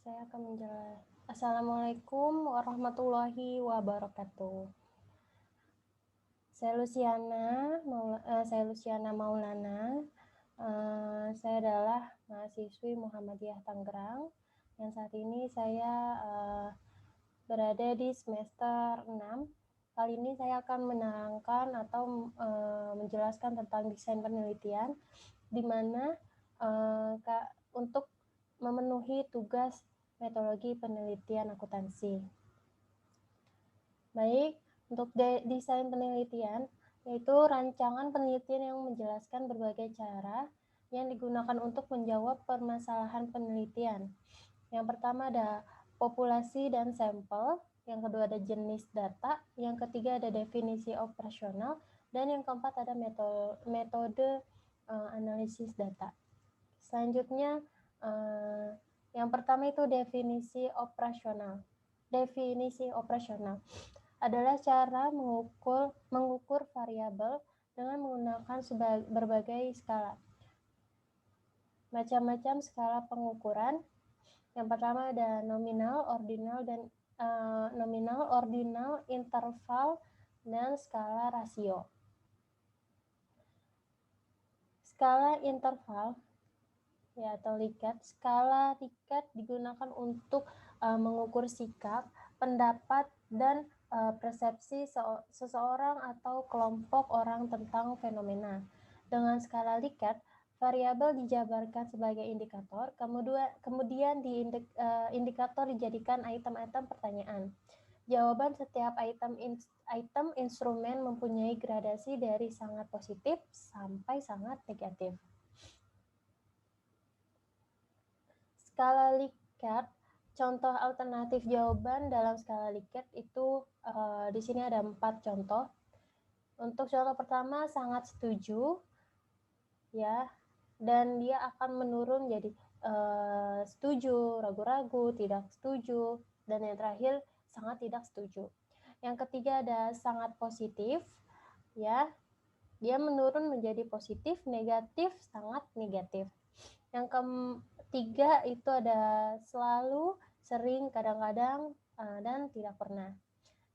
Saya akan menjelaskan. Assalamualaikum warahmatullahi wabarakatuh. Saya Luciana Maulana. Saya adalah mahasiswi Muhammadiyah Tangerang. Yang saat ini saya berada di semester 6. Kali ini saya akan menerangkan atau menjelaskan tentang desain penelitian, di mana untuk memenuhi tugas metodologi penelitian akuntansi. Baik, untuk desain penelitian, yaitu rancangan penelitian yang menjelaskan berbagai cara yang digunakan untuk menjawab permasalahan penelitian. Yang pertama ada populasi dan sampel, yang kedua ada jenis data, yang ketiga ada definisi operasional, dan yang keempat ada metode analisis data. Selanjutnya, yang pertama itu definisi operasional. Definisi operasional adalah cara mengukur variabel dengan menggunakan berbagai skala. Macam-macam skala pengukuran. Yang pertama ada nominal, ordinal, interval, dan skala rasio. Skala interval ya atau Likert. Skala Likert digunakan untuk mengukur sikap, pendapat, dan persepsi seseorang atau kelompok orang tentang fenomena. Dengan skala Likert, variabel dijabarkan sebagai indikator, kemudian indikator dijadikan item-item pertanyaan. Jawaban setiap item instrumen mempunyai gradasi dari sangat positif sampai sangat negatif. Skala Likert, contoh alternatif jawaban dalam skala Likert itu di sini ada 4 contoh. Untuk contoh pertama sangat setuju, ya, dan dia akan menurun jadi setuju, ragu-ragu, tidak setuju, dan yang terakhir sangat tidak setuju. Yang ketiga ada sangat positif, ya, dia menurun menjadi positif, negatif, sangat negatif. Yang ketiga itu ada selalu, sering, kadang-kadang, dan tidak pernah.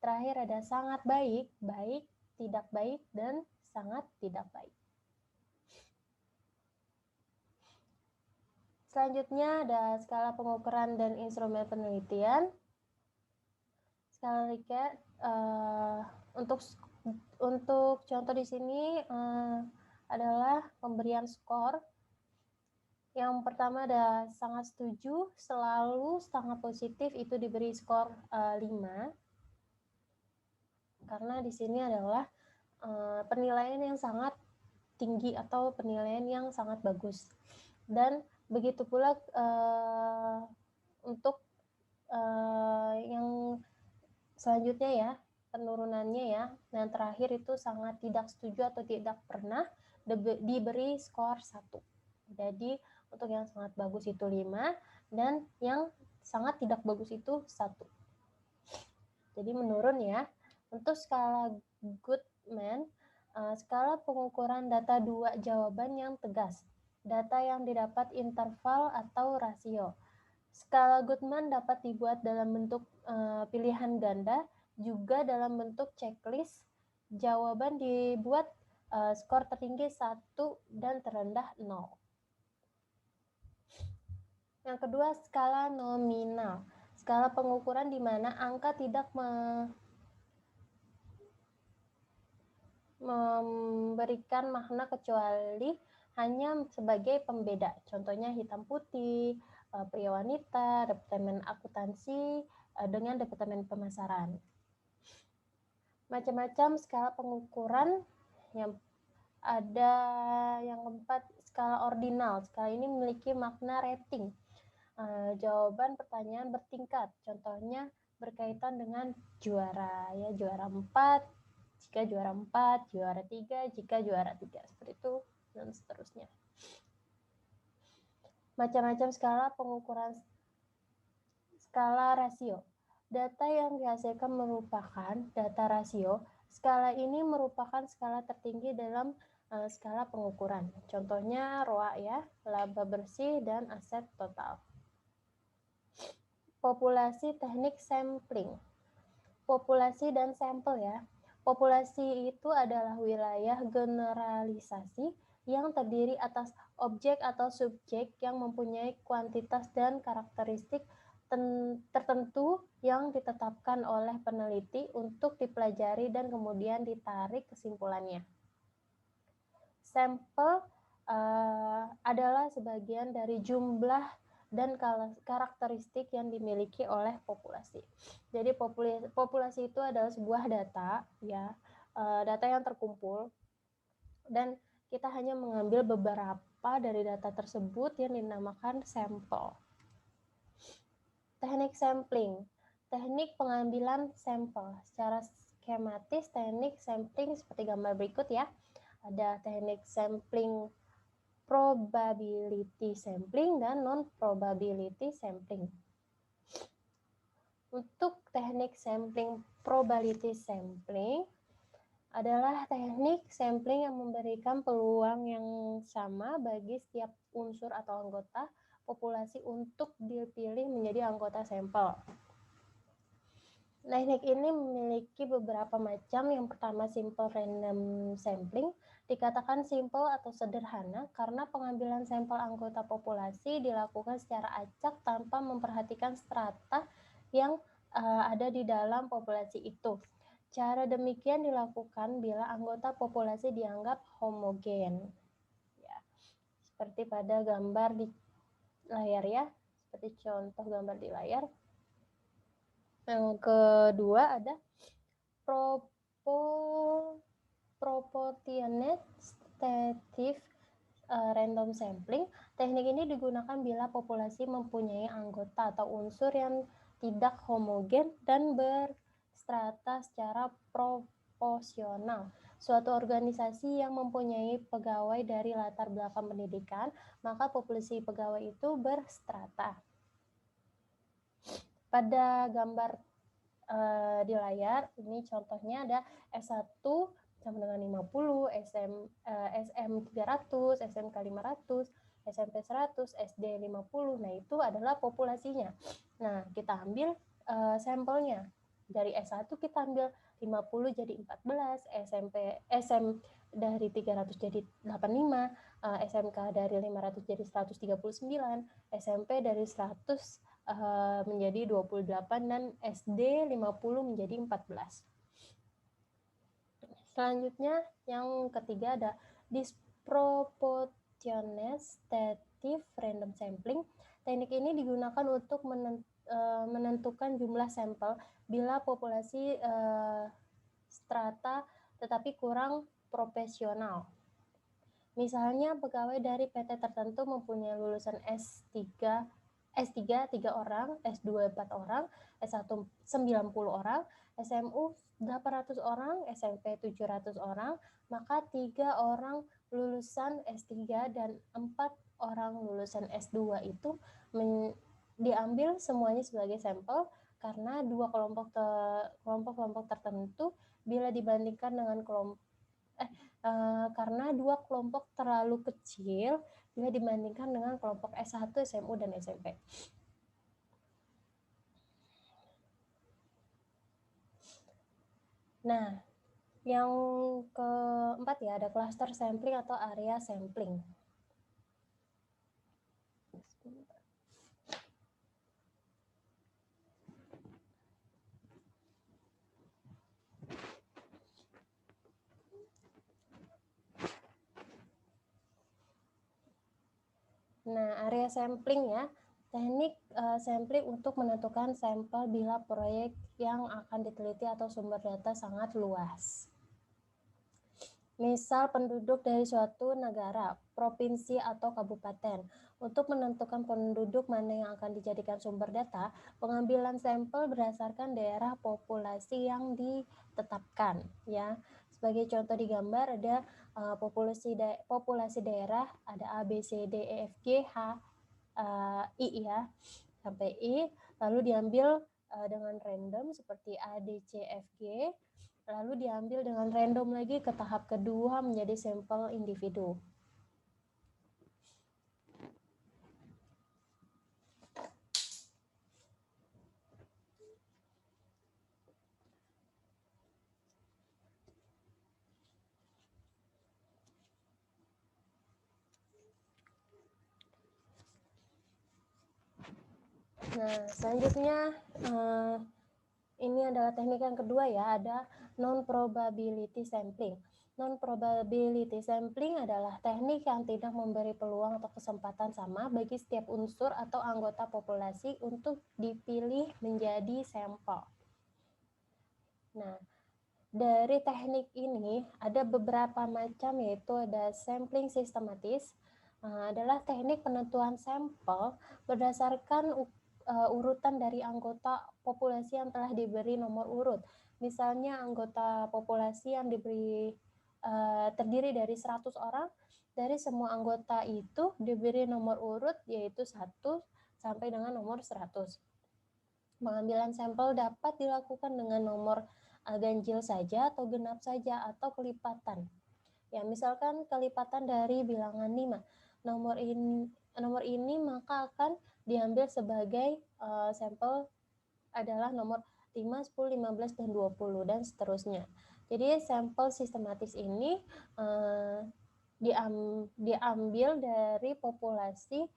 Terakhir ada sangat baik, baik, tidak baik, dan sangat tidak baik. Selanjutnya ada skala pengukuran dan instrumen penelitian. Skala Likert, untuk contoh di sini adalah pemberian skor. Yang pertama ada sangat setuju, selalu, sangat positif, itu diberi skor 5. Karena di sini adalah penilaian yang sangat tinggi atau penilaian yang sangat bagus. Dan begitu pula untuk yang selanjutnya ya, penurunannya ya. Yang terakhir itu sangat tidak setuju atau tidak pernah, diberi skor 1. Jadi untuk yang sangat bagus itu 5 dan yang sangat tidak bagus itu 1. Jadi menurun ya. Untuk skala Goodman, skala pengukuran data 2 jawaban yang tegas. Data yang didapat interval atau rasio. Skala Goodman dapat dibuat dalam bentuk pilihan ganda, juga dalam bentuk checklist. Jawaban dibuat skor tertinggi 1 dan terendah 0. Yang kedua, skala nominal. Skala pengukuran di mana angka tidak memberikan makna kecuali hanya sebagai pembeda. Contohnya hitam putih, pria wanita, departemen akuntansi dengan departemen pemasaran. Macam-macam skala pengukuran. Yang ada yang keempat, skala ordinal. Skala ini memiliki makna rating. Jawaban pertanyaan bertingkat. Contohnya berkaitan dengan juara, ya, juara 4 jika juara 4, juara 3 jika juara 3, seperti itu dan seterusnya. Macam-macam skala pengukuran. Skala rasio. Data yang dihasilkan merupakan data rasio. Skala ini merupakan skala tertinggi dalam skala pengukuran. Contohnya ROA ya, laba bersih dan aset total. populasi teknik sampling. Populasi dan sampel ya. Populasi itu adalah wilayah generalisasi yang terdiri atas objek atau subjek yang mempunyai kuantitas dan karakteristik tertentu yang ditetapkan oleh peneliti untuk dipelajari dan kemudian ditarik kesimpulannya. Sampel adalah sebagian dari jumlah dan karakteristik yang dimiliki oleh populasi. Jadi populasi itu adalah sebuah data, ya, data yang terkumpul, dan kita hanya mengambil beberapa dari data tersebut yang dinamakan sampel. Teknik sampling, teknik pengambilan sampel. Secara skematis, teknik sampling seperti gambar berikut ya. Ada teknik sampling probability sampling dan non-probability sampling. Untuk teknik sampling probability sampling adalah teknik sampling yang memberikan peluang yang sama bagi setiap unsur atau anggota populasi untuk dipilih menjadi anggota sampel. Teknik ini memiliki beberapa macam. Yang pertama, simple random sampling. Dikatakan simple atau sederhana karena pengambilan sampel anggota populasi dilakukan secara acak tanpa memperhatikan strata yang ada di dalam populasi itu. Cara demikian dilakukan bila anggota populasi dianggap homogen. Ya, seperti pada gambar di layar ya, seperti contoh gambar di layar. Yang kedua ada proportionate random sampling. Teknik ini digunakan bila populasi mempunyai anggota atau unsur yang tidak homogen dan berstrata secara proporsional. Suatu organisasi yang mempunyai pegawai dari latar belakang pendidikan, maka populasi pegawai itu berstrata. Pada gambar di layar, ini contohnya ada S1 sama dengan 50, SM 300, SMK 500, SMP 100, SD 50. Nah, itu adalah populasinya. Nah, kita ambil sampelnya. Dari S1 kita ambil 50 jadi 14, SM dari 300 jadi 85, SMK dari 500 jadi 139, SMP dari 100 menjadi 28 dan SD 50 menjadi 14. Selanjutnya yang ketiga ada disproportionate random sampling. Teknik ini digunakan untuk menentukan jumlah sampel bila populasi strata tetapi kurang proporsional. Misalnya pegawai dari PT tertentu mempunyai lulusan S3 3 orang, S2 4 orang, S1 90 orang, SMU 800 orang, SMP 700 orang, maka 3 orang lulusan S3 dan 4 orang lulusan S2 itu diambil semuanya sebagai sampel karena dua kelompok tertentu bila dibandingkan dengan karena dua kelompok terlalu kecil bila dibandingkan dengan kelompok S1, SMU, dan SMP. Nah, yang keempat ya, ada cluster sampling atau area sampling. Nah, area sampling ya, teknik sampling untuk menentukan sampel bila proyek yang akan diteliti atau sumber data sangat luas. Misal penduduk dari suatu negara, provinsi, atau kabupaten. Untuk menentukan penduduk mana yang akan dijadikan sumber data, pengambilan sampel berdasarkan daerah populasi yang ditetapkan. Ya, sebagai contoh di gambar ada populasi daerah, ada A, B, C, D, E, F, G, H, I ya, sampai I, lalu diambil dengan random seperti A, D, C, F, G, lalu diambil dengan random lagi ke tahap kedua menjadi sampel individu. Nah, selanjutnya ini adalah teknik yang kedua ya, ada non-probability sampling. Non-probability sampling adalah teknik yang tidak memberi peluang atau kesempatan sama bagi setiap unsur atau anggota populasi untuk dipilih menjadi sampel. Nah, dari teknik ini ada beberapa macam, yaitu ada sampling sistematis, adalah teknik penentuan sampel berdasarkan urutan dari anggota populasi yang telah diberi nomor urut. Misalnya anggota populasi yang terdiri dari 100 orang, dari semua anggota itu diberi nomor urut yaitu 1 sampai dengan nomor 100. Pengambilan sampel dapat dilakukan dengan nomor ganjil saja atau genap saja atau kelipatan. Ya, misalkan kelipatan dari bilangan 5. Nomor ini maka akan diambil sebagai sampel adalah nomor 5, 10, 15, dan 20, dan seterusnya. Jadi sampel sistematis ini diambil dari populasi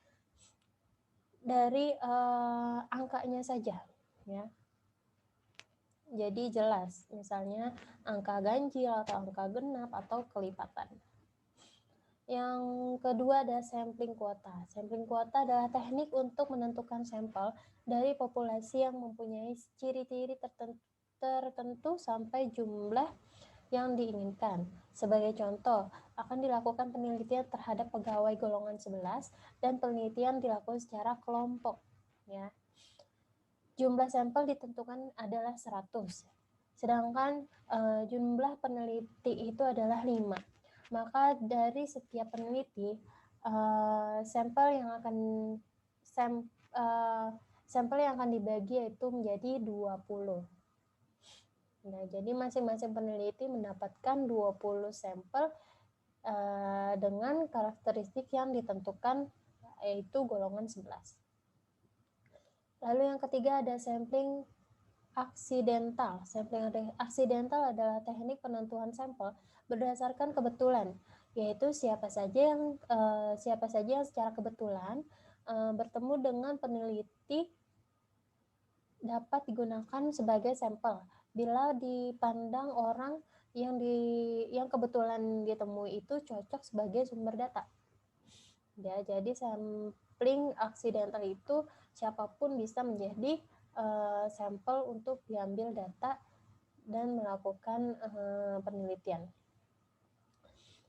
dari angkanya saja, ya. Jadi jelas, misalnya angka ganjil atau angka genap atau kelipatan. Yang kedua ada sampling kuota. Sampling kuota adalah teknik untuk menentukan sampel dari populasi yang mempunyai ciri-ciri tertentu sampai jumlah yang diinginkan. Sebagai contoh, akan dilakukan penelitian terhadap pegawai golongan 11 dan penelitian dilakukan secara kelompok, ya. Jumlah sampel ditentukan adalah 100. Sedangkan jumlah peneliti itu adalah 5. Maka dari setiap peneliti sampel yang akan dibagi itu menjadi 20. Nah, jadi masing-masing peneliti mendapatkan 20 sampel dengan karakteristik yang ditentukan, yaitu golongan 11. Lalu yang ketiga ada sampling aksidental. Sampling aksidental adalah teknik penentuan sampel berdasarkan kebetulan, yaitu siapa saja yang secara kebetulan bertemu dengan peneliti dapat digunakan sebagai sampel bila dipandang orang yang kebetulan ditemui itu cocok sebagai sumber data. Ya, jadi sampling aksidental itu siapapun bisa menjadi sampel untuk diambil data dan melakukan penelitian.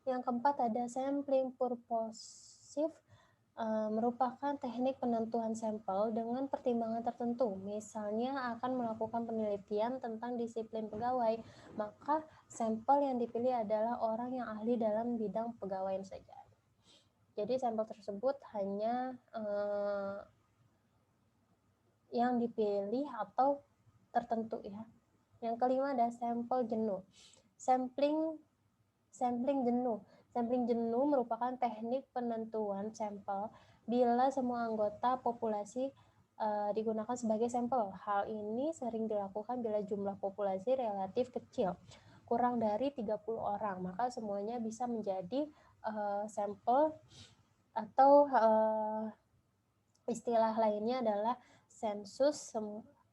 Yang keempat ada sampling purposive, merupakan teknik penentuan sampel dengan pertimbangan tertentu. Misalnya akan melakukan penelitian tentang disiplin pegawai, maka sampel yang dipilih adalah orang yang ahli dalam bidang pegawaian saja. Jadi sampel tersebut hanya yang dipilih atau tertentu, ya. Yang kelima ada sampel jenuh. Sampling jenuh. Sampling jenuh merupakan teknik penentuan sampel bila semua anggota populasi digunakan sebagai sampel. Hal ini sering dilakukan bila jumlah populasi relatif kecil, kurang dari 30 orang, maka semuanya bisa menjadi sampel, atau istilah lainnya adalah sensus,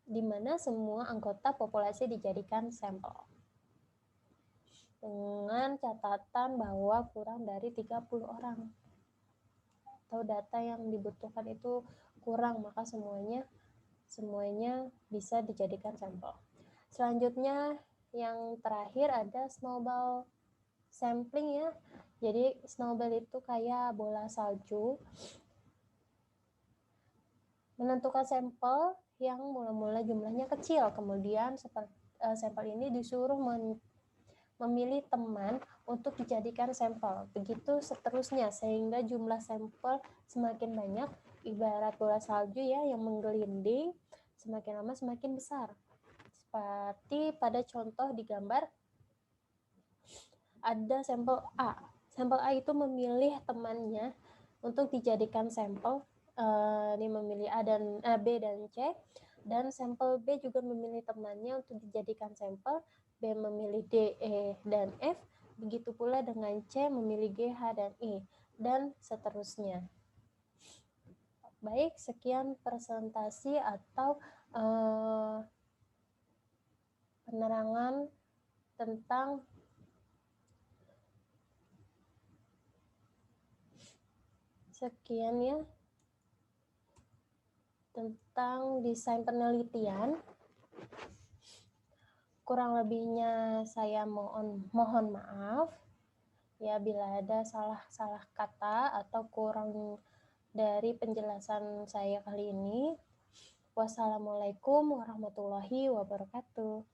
di mana semua anggota populasi dijadikan sampel dengan catatan bahwa kurang dari 30 orang atau data yang dibutuhkan itu kurang, maka semuanya bisa dijadikan sampel. Selanjutnya yang terakhir ada snowball sampling, ya. Jadi snowball itu kayak bola salju. Menentukan sampel yang mula-mula jumlahnya kecil, kemudian sampel ini disuruh memilih teman untuk dijadikan sampel. Begitu seterusnya sehingga jumlah sampel semakin banyak, ibarat bola salju, ya, yang menggelinding, semakin lama semakin besar. Seperti pada contoh di gambar ada sampel A. Sampel A itu memilih temannya untuk dijadikan sampel. Ini memilih B dan C, dan sampel B juga memilih temannya untuk dijadikan sampel. B memilih D, E, dan F. Begitu pula dengan C memilih G, H, dan I, dan seterusnya. Baik, sekian presentasi atau penerangan tentang tentang desain penelitian. Kurang lebihnya saya mohon maaf ya bila ada salah kata atau kurang dari penjelasan saya kali ini. Wassalamualaikum warahmatullahi wabarakatuh.